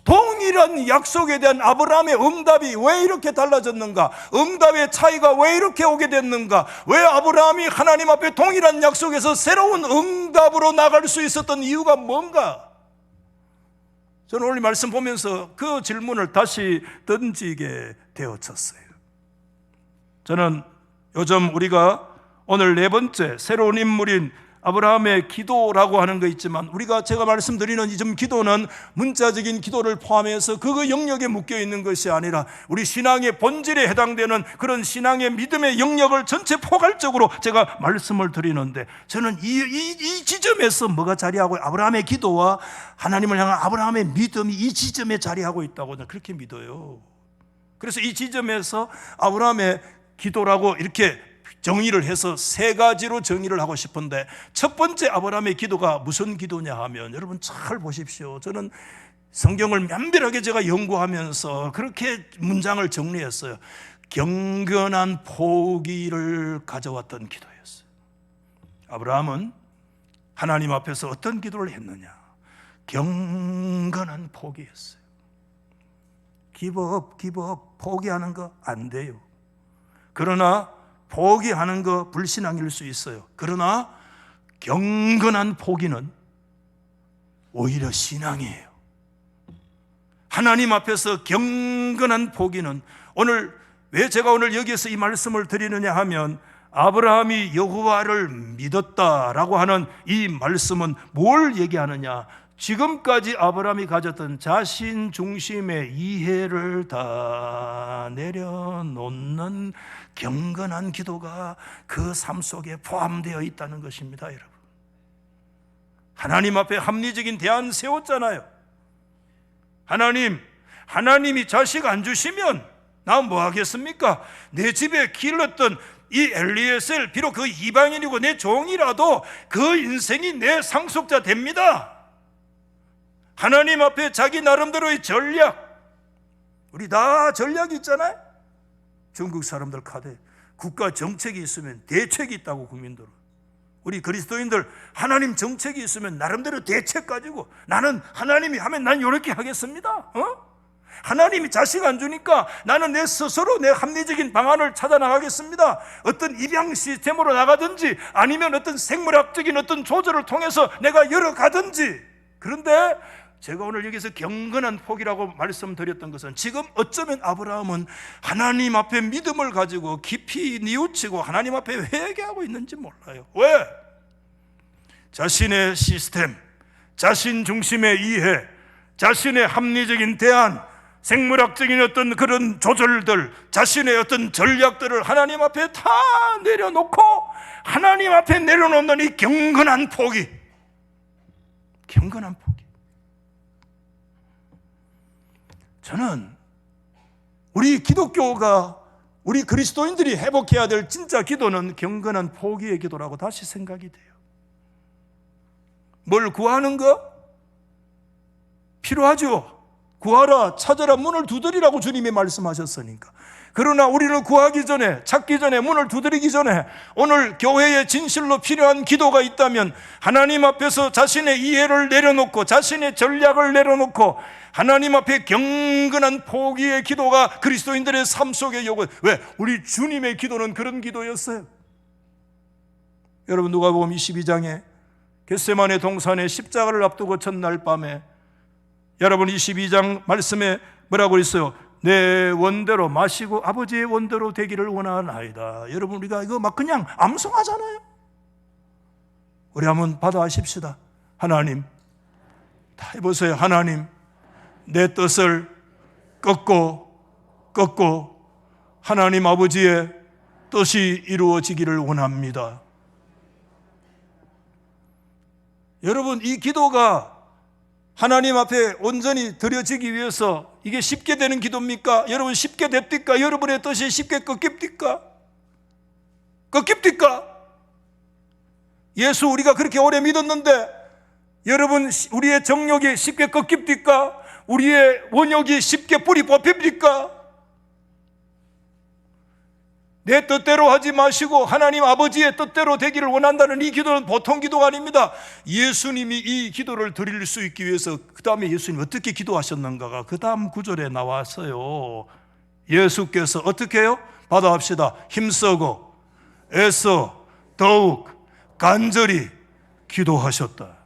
동일한 약속에 대한 아브라함의 응답이 왜 이렇게 달라졌는가? 응답의 차이가 왜 이렇게 오게 됐는가? 왜 아브라함이 하나님 앞에 동일한 약속에서 새로운 응답으로 나갈 수 있었던 이유가 뭔가? 저는 오늘 말씀 보면서 그 질문을 다시 던지게 되어졌어요. 저는 요즘 우리가 오늘 네 번째 새로운 인물인 아브라함의 기도라고 하는 거 있지만, 제가 말씀드리는 이 좀 기도는 문자적인 기도를 포함해서 그 영역에 묶여 있는 것이 아니라 우리 신앙의 본질에 해당되는 그런 신앙의 믿음의 영역을 전체 포괄적으로 제가 말씀을 드리는데, 저는 이 지점에서 뭐가 자리하고, 아브라함의 기도와 하나님을 향한 아브라함의 믿음이 이 지점에 자리하고 있다고 저는 그렇게 믿어요. 그래서 이 지점에서 아브라함의 기도라고 이렇게 정의를 해서 세 가지로 정의를 하고 싶은데, 첫 번째 아브라함의 기도가 무슨 기도냐 하면, 여러분 잘 보십시오. 저는 성경을 면밀하게 제가 연구하면서 그렇게 문장을 정리했어요. 경건한 포기를 가져왔던 기도였어요. 아브라함은 하나님 앞에서 어떤 기도를 했느냐? 경건한 포기였어요. 기법 포기하는 거 안 돼요. 그러나 포기하는 거 불신앙일 수 있어요. 그러나 경건한 포기는 오히려 신앙이에요. 하나님 앞에서 경건한 포기는, 왜 제가 오늘 여기에서 이 말씀을 드리느냐 하면, 아브라함이 여호와를 믿었다라고 하는 이 말씀은 뭘 얘기하느냐? 지금까지 아브라함이 가졌던 자신 중심의 이해를 다 내려놓는 경건한 기도가 그 삶 속에 포함되어 있다는 것입니다, 여러분. 하나님 앞에 합리적인 대안 세웠잖아요. 하나님이 자식 안 주시면 나 뭐 하겠습니까? 내 집에 길렀던 이 엘리에셀, 비록 그 이방인이고 내 종이라도 그 인생이 내 상속자 됩니다. 하나님 앞에 자기 나름대로의 전략, 우리 다 전략이 있잖아요. 중국 사람들 카드 국가 정책이 있으면 대책이 있다고, 국민들은. 우리 그리스도인들 하나님 정책이 있으면 나름대로 대책 가지고, 나는 하나님이 하면 난 이렇게 하겠습니다. 하나님이 자식 안 주니까 나는 내 스스로 내 합리적인 방안을 찾아 나가겠습니다. 어떤 입양 시스템으로 나가든지 아니면 어떤 생물학적인 어떤 조절을 통해서 내가 열어가든지. 그런데 제가 오늘 여기서 경건한 포기라고 말씀드렸던 것은, 지금 어쩌면 아브라함은 하나님 앞에 믿음을 가지고 깊이 뉘우치고 하나님 앞에 회개하고 있는지 몰라요. 왜? 자신의 시스템, 자신 중심의 이해, 자신의 합리적인 대안, 생물학적인 어떤 그런 조절들, 자신의 어떤 전략들을 하나님 앞에 다 내려놓고 하나님 앞에 내려놓는 이 경건한 포기, 경건한 포기. 저는 우리 기독교가, 우리 그리스도인들이 회복해야 될 진짜 기도는 경건한 포기의 기도라고 다시 생각이 돼요. 뭘 구하는 거? 필요하죠. 구하라, 찾아라, 문을 두드리라고 주님이 말씀하셨으니까. 그러나 우리는 구하기 전에, 찾기 전에, 문을 두드리기 전에 오늘 교회에 진실로 필요한 기도가 있다면 하나님 앞에서 자신의 이해를 내려놓고 자신의 전략을 내려놓고 하나님 앞에 경건한 포기의 기도가 그리스도인들의 삶 속에 요구. 왜? 우리 주님의 기도는 그런 기도였어요. 여러분, 누가복음 22장에 겟세마네 동산에 십자가를 앞두고 첫날 밤에, 여러분 22장 말씀에 뭐라고 있어요? 내 원대로 마시고 아버지의 원대로 되기를 원하나이다. 여러분, 우리가 이거 막 그냥 암송하잖아요. 우리 한번 받아하십시다. 하나님, 다 해보세요. 하나님, 내 뜻을 꺾고 하나님 아버지의 뜻이 이루어지기를 원합니다. 여러분, 이 기도가 하나님 앞에 온전히 드려지기 위해서 이게 쉽게 되는 기도입니까? 여러분, 쉽게 됩니까? 여러분의 뜻이 쉽게 꺾입니까? 예수 우리가 그렇게 오래 믿었는데 여러분, 우리의 정욕이 쉽게 꺾입니까? 우리의 원욕이 쉽게 뿌리 뽑힙니까? 내 뜻대로 하지 마시고 하나님 아버지의 뜻대로 되기를 원한다는 이 기도는 보통 기도가 아닙니다. 예수님이 이 기도를 드릴 수 있기 위해서 그 다음에 예수님 어떻게 기도하셨는가가 그 다음 구절에 나왔어요. 예수께서 어떻게 해요? 받아합시다. 힘쓰고 애써 더욱 간절히 기도하셨다.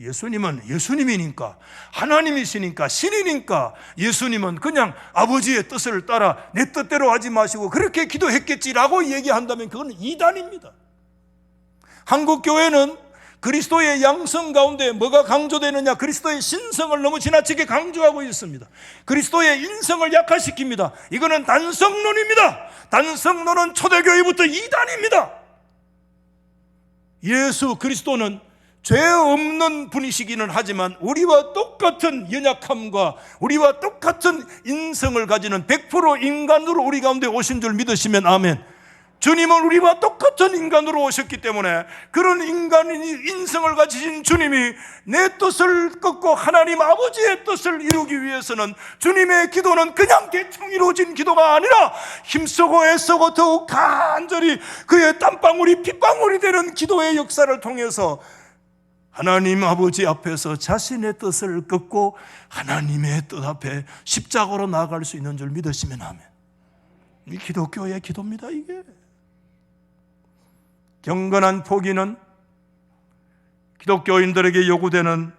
예수님은 예수님이니까, 하나님이시니까, 신이니까 예수님은 그냥 아버지의 뜻을 따라 내 뜻대로 하지 마시고 그렇게 기도했겠지라고 얘기한다면 그건 이단입니다. 한국교회는 그리스도의 양성 가운데 뭐가 강조되느냐? 그리스도의 신성을 너무 지나치게 강조하고 있습니다. 그리스도의 인성을 약화시킵니다. 이거는 단성론입니다. 단성론은 초대교회부터 이단입니다. 예수 그리스도는 죄 없는 분이시기는 하지만 우리와 똑같은 연약함과 우리와 똑같은 인성을 가지는 100% 인간으로 우리 가운데 오신 줄 믿으시면 아멘. 주님은 우리와 똑같은 인간으로 오셨기 때문에 그런 인성을 가지신 주님이 내 뜻을 꺾고 하나님 아버지의 뜻을 이루기 위해서는 주님의 기도는 그냥 대충 이루어진 기도가 아니라 힘쓰고 애쓰고 더욱 간절히 그의 땀방울이 핏방울이 되는 기도의 역사를 통해서 하나님 아버지 앞에서 자신의 뜻을 꺾고 하나님의 뜻 앞에 십자가로 나아갈 수 있는 줄 믿으시면 아멘. 이 기독교의 기도입니다. 이게 경건한 포기는 기독교인들에게 요구되는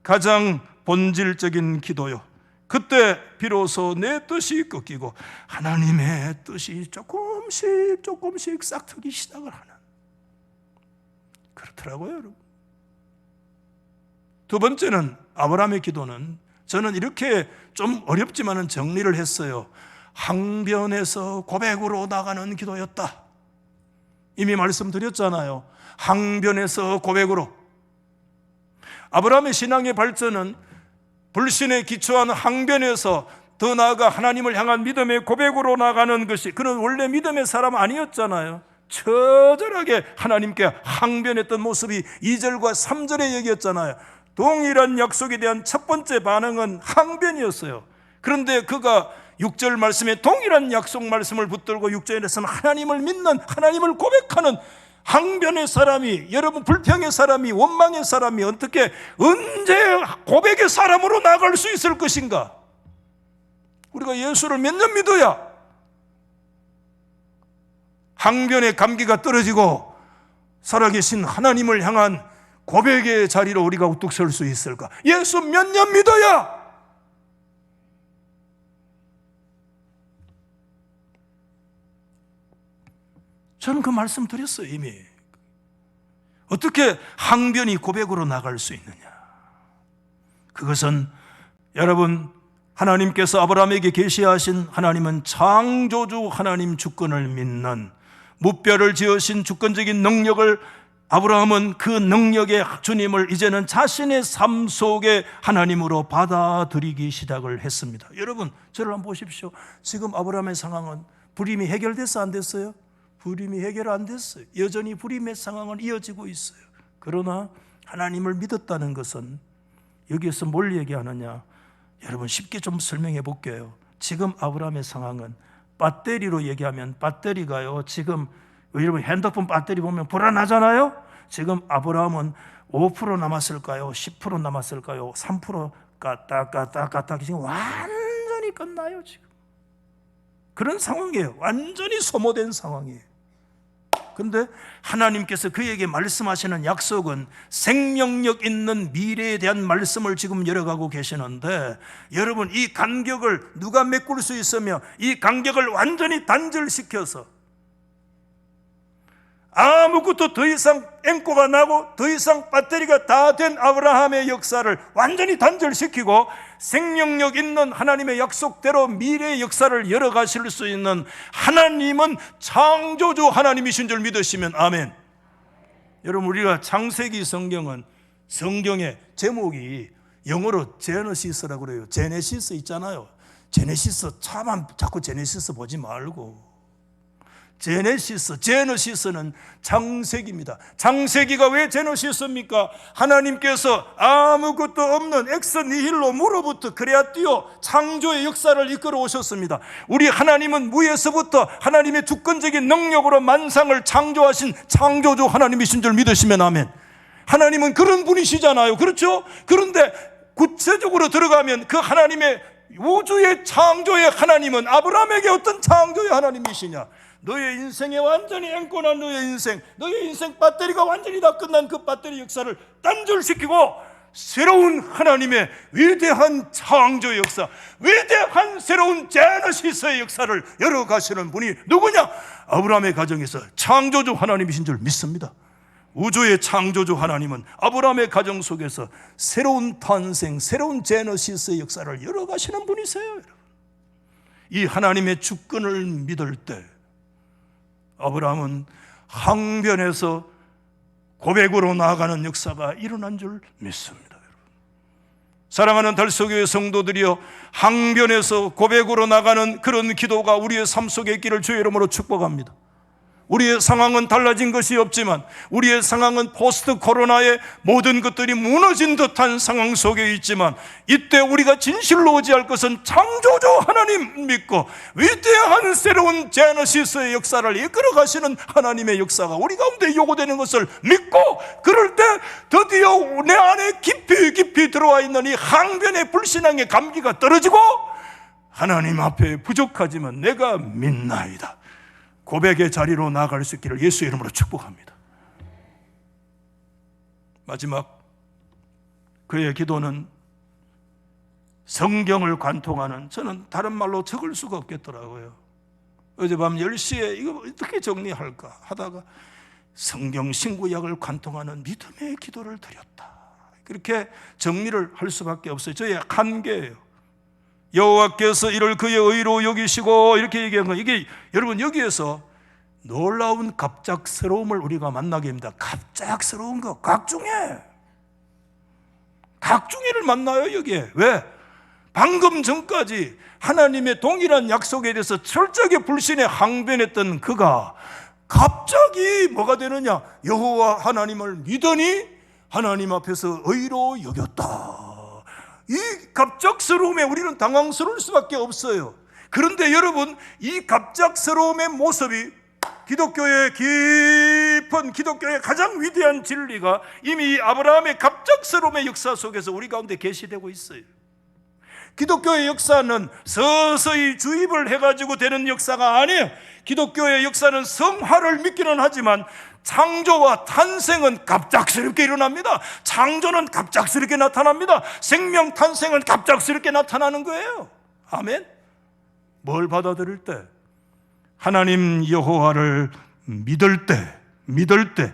가장 본질적인 기도요. 그때 비로소 내 뜻이 꺾이고 하나님의 뜻이 조금씩 싹트기 시작을 하는, 그렇더라고요, 여러분. 두 번째는 아브라함의 기도는 저는 이렇게 좀 어렵지만은 정리를 했어요. 항변에서 고백으로 나가는 기도였다. 이미 말씀드렸잖아요. 항변에서 고백으로. 아브라함의 신앙의 발전은 불신에 기초한 항변에서 더 나아가 하나님을 향한 믿음의 고백으로 나가는 것이, 그는 원래 믿음의 사람 아니었잖아요. 처절하게 하나님께 항변했던 모습이 2절과 3절에 얘기했잖아요. 동일한 약속에 대한 첫 번째 반응은 항변이었어요. 그런데 그가 6절 말씀에 동일한 약속 말씀을 붙들고 6절에서는 하나님을 믿는, 하나님을 고백하는 항변의 사람이, 여러분 불평의 사람이, 원망의 사람이 어떻게, 언제 고백의 사람으로 나갈 수 있을 것인가? 우리가 예수를 몇 년 믿어야 항변의 감기가 떨어지고 살아계신 하나님을 향한 고백의 자리로 우리가 우뚝 설 수 있을까? 예수 몇 년 믿어야. 저는 그 말씀 드렸어요, 이미. 어떻게 항변이 고백으로 나갈 수 있느냐? 그것은 여러분, 하나님께서 아브라함에게 계시하신 하나님은 창조주 하나님 주권을 믿는, 무뼈를 지으신 주권적인 능력을, 아브라함은 그 능력의 주님을 이제는 자신의 삶 속에 하나님으로 받아들이기 시작을 했습니다. 여러분, 저를 한번 보십시오. 지금 아브라함의 상황은 불임이 해결됐어, 안 됐어요? 불임이 해결 안 됐어요. 여전히 불임의 상황은 이어지고 있어요. 그러나 하나님을 믿었다는 것은, 여기에서 뭘 얘기하느냐? 여러분, 쉽게 좀 설명해 볼게요. 지금 아브라함의 상황은, 배터리로 얘기하면 배터리가요, 지금 여러분 핸드폰 배터리 보면 불안하잖아요. 지금 아브라함은 5% 남았을까요? 10% 남았을까요? 3% 까딱 지금 완전히 끝나요. 지금 그런 상황이에요. 완전히 소모된 상황이에요. 그런데 하나님께서 그에게 말씀하시는 약속은 생명력 있는 미래에 대한 말씀을 지금 열어가고 계시는데, 여러분, 이 간격을 누가 메꿀 수 있으며 이 간격을 완전히 단절시켜서 아무것도 더 이상 앵꼬가 나고 더 이상 배터리가 다 된 아브라함의 역사를 완전히 단절시키고 생명력 있는 하나님의 약속대로 미래의 역사를 열어가실 수 있는 하나님은 창조주 하나님이신 줄 믿으시면 아멘. 여러분, 우리가 창세기 성경은, 성경의 제목이 영어로 제너시스라고 그래요. 제네시스 있잖아요. 제네시스, 차만 자꾸 제네시스 보지 말고, 제너시스는 창세기입니다. 창세기가 왜 제너시스입니까? 하나님께서 아무것도 없는 엑스 니힐로, 무로부터 크레아티오, 창조의 역사를 이끌어 오셨습니다. 우리 하나님은 무에서부터 하나님의 주권적인 능력으로 만상을 창조하신 창조주 하나님이신 줄 믿으시면 아멘. 하나님은 그런 분이시잖아요. 그렇죠? 그런데 구체적으로 들어가면 그 하나님의, 우주의 창조의 하나님은 아브라함에게 어떤 창조의 하나님이시냐? 너의 인생에 완전히 앵꼬난 너의 인생 배터리가 완전히 다 끝난 그 배터리 역사를 단절시키고 새로운 하나님의 위대한 창조 역사, 위대한 새로운 제너시스의 역사를 열어가시는 분이 누구냐? 아브라함의 가정에서 창조주 하나님이신 줄 믿습니다. 우주의 창조주 하나님은 아브라함의 가정 속에서 새로운 탄생, 새로운 제너시스의 역사를 열어가시는 분이세요. 이 하나님의 주권을 믿을 때 아브라함은 항변에서 고백으로 나아가는 역사가 일어난 줄 믿습니다. 사랑하는 달서교회 성도들이여, 항변에서 고백으로 나가는 그런 기도가 우리의 삶 속에 있기를 주의 이름으로 축복합니다. 우리의 상황은 달라진 것이 없지만, 우리의 상황은 포스트 코로나의 모든 것들이 무너진 듯한 상황 속에 있지만, 이때 우리가 진실로 의지할 것은 창조주 하나님 믿고 위대한 새로운 제너시스의 역사를 이끌어 가시는 하나님의 역사가 우리 가운데 요구되는 것을 믿고, 그럴 때 드디어 내 안에 깊이 들어와 있는 이 항변의 불신앙의 감기가 떨어지고, 하나님 앞에 부족하지만 내가 믿나이다, 고백의 자리로 나아갈 수 있기를 예수의 이름으로 축복합니다. 마지막, 그의 기도는 성경을 관통하는, 저는 다른 말로 적을 수가 없겠더라고요. 어젯밤 10시에 이거 어떻게 정리할까 하다가 성경 신구약을 관통하는 믿음의 기도를 드렸다. 그렇게 정리를 할 수밖에 없어요. 저의 한계예요. 여호와께서 이를 그의 의로 여기시고 이렇게 얘기한 거, 이게 여러분 여기에서 놀라운 갑작스러움을 우리가 만나게 됩니다. 갑작스러운 거, 각중에 각중에를 만나요. 여기에 왜? 방금 전까지 하나님의 동일한 약속에 대해서 철저하게 불신에 항변했던 그가 갑자기 뭐가 되느냐? 여호와 하나님을 믿으니 하나님 앞에서 의로 여겼다. 이 갑작스러움에 우리는 당황스러울 수밖에 없어요. 그런데 여러분, 이 갑작스러움의 모습이 기독교의 깊은, 기독교의 가장 위대한 진리가 이미 아브라함의 갑작스러움의 역사 속에서 우리 가운데 계시되고 있어요. 기독교의 역사는 서서히 주입을 해가지고 되는 역사가 아니에요. 기독교의 역사는 성화를 믿기는 하지만 창조와 탄생은 갑작스럽게 일어납니다. 창조는 갑작스럽게 나타납니다. 생명 탄생은 갑작스럽게 나타나는 거예요. 아멘. 뭘 받아들일 때? 하나님 여호와를 믿을 때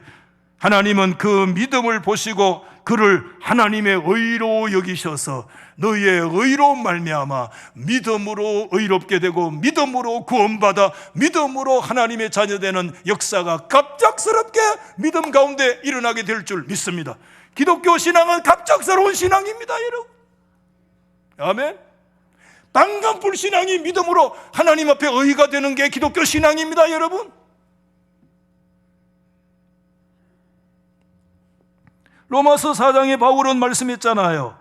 하나님은 그 믿음을 보시고 그를 하나님의 의로 여기셔서 너희의 의로 말미암아 믿음으로 의롭게 되고 믿음으로 구원받아 믿음으로 하나님의 자녀되는 역사가 갑작스럽게 믿음 가운데 일어나게 될 줄 믿습니다. 기독교 신앙은 갑작스러운 신앙입니다, 여러분. 아멘. 방금 불신앙이 믿음으로 하나님 앞에 의가 되는 게 기독교 신앙입니다, 여러분. 로마서 4장에 바울은 말씀했잖아요.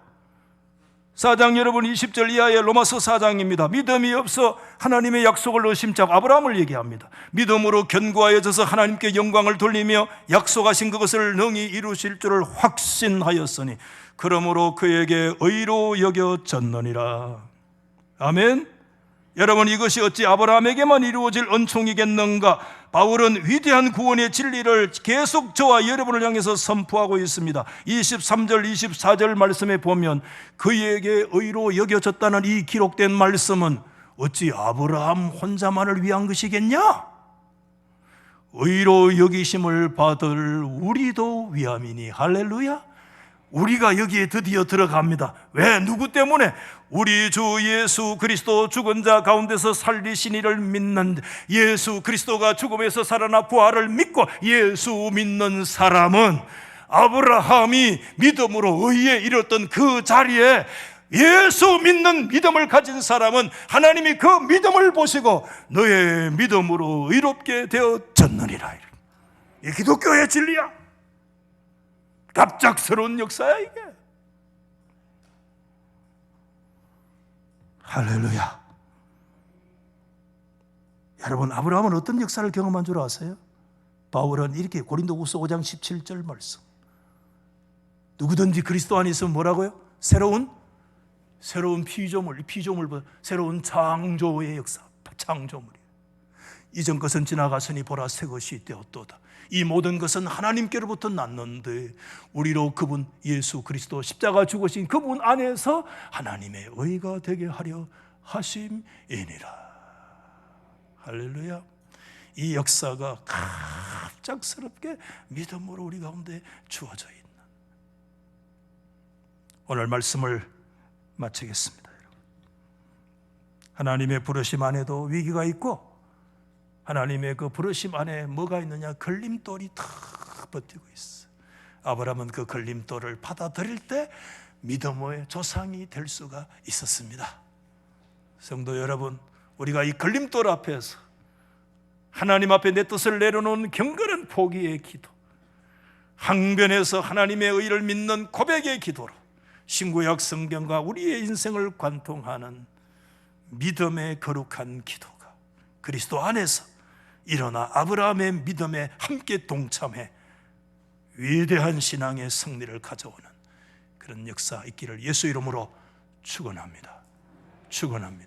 4장 여러분 20절 이하의 로마서 4장입니다. 믿음이 없어 하나님의 약속을 의심하고 아브라함을 얘기합니다. 믿음으로 견고하여져서 하나님께 영광을 돌리며 약속하신 그것을 능히 이루실 줄을 확신하였으니 그러므로 그에게 의로 여겨졌느니라. 아멘. 여러분, 이것이 어찌 아브라함에게만 이루어질 은총이겠는가? 바울은 위대한 구원의 진리를 계속 저와 여러분을 향해서 선포하고 있습니다. 23절 24절 말씀에 보면 그에게 의로 여겨졌다는 이 기록된 말씀은 어찌 아브라함 혼자만을 위한 것이겠냐? 의로 여기심을 받을 우리도 위함이니. 할렐루야. 우리가 여기에 드디어 들어갑니다. 왜? 누구 때문에? 우리 주 예수 그리스도 죽은 자 가운데서 살리신 이를 믿는, 예수 그리스도가 죽음에서 살아나 부활을 믿고 예수 믿는 사람은 아브라함이 믿음으로 의에 이뤘던 그 자리에 예수 믿는 믿음을 가진 사람은 하나님이 그 믿음을 보시고 너의 믿음으로 의롭게 되어졌느니라. 이 기독교의 진리야. 갑작스러운 역사야 이게. 할렐루야. 여러분, 아브라함은 어떤 역사를 경험한 줄 아세요? 바울은 이렇게 고린도후서 5장 17절 말씀, 누구든지 그리스도 안에 있으면 뭐라고요? 새로운 피조물, 새로운 창조의 역사, 창조물이에요. 이전 것은 지나갔으니 보라 새 것이 되었도다. 이 모든 것은 하나님께로부터 났는데 우리로 그분 예수 그리스도 십자가 죽으신 그분 안에서 하나님의 의가 되게 하려 하심이니라. 할렐루야. 이 역사가 갑작스럽게 믿음으로 우리 가운데 주어져 있는, 오늘 말씀을 마치겠습니다. 하나님의 부르심 안에도 위기가 있고 하나님의 그 부르심 안에 뭐가 있느냐? 걸림돌이 탁 버티고 있어. 아브라함은 그 걸림돌을 받아들일 때 믿음의 조상이 될 수가 있었습니다. 성도 여러분, 우리가 이 걸림돌 앞에서 하나님 앞에 내 뜻을 내려놓은 경건한 포기의 기도, 항변해서 하나님의 의를 믿는 고백의 기도로 신구약 성경과 우리의 인생을 관통하는 믿음의 거룩한 기도가 그리스도 안에서 일어나 아브라함의 믿음에 함께 동참해 위대한 신앙의 승리를 가져오는 그런 역사 있기를 예수 이름으로 축원합니다.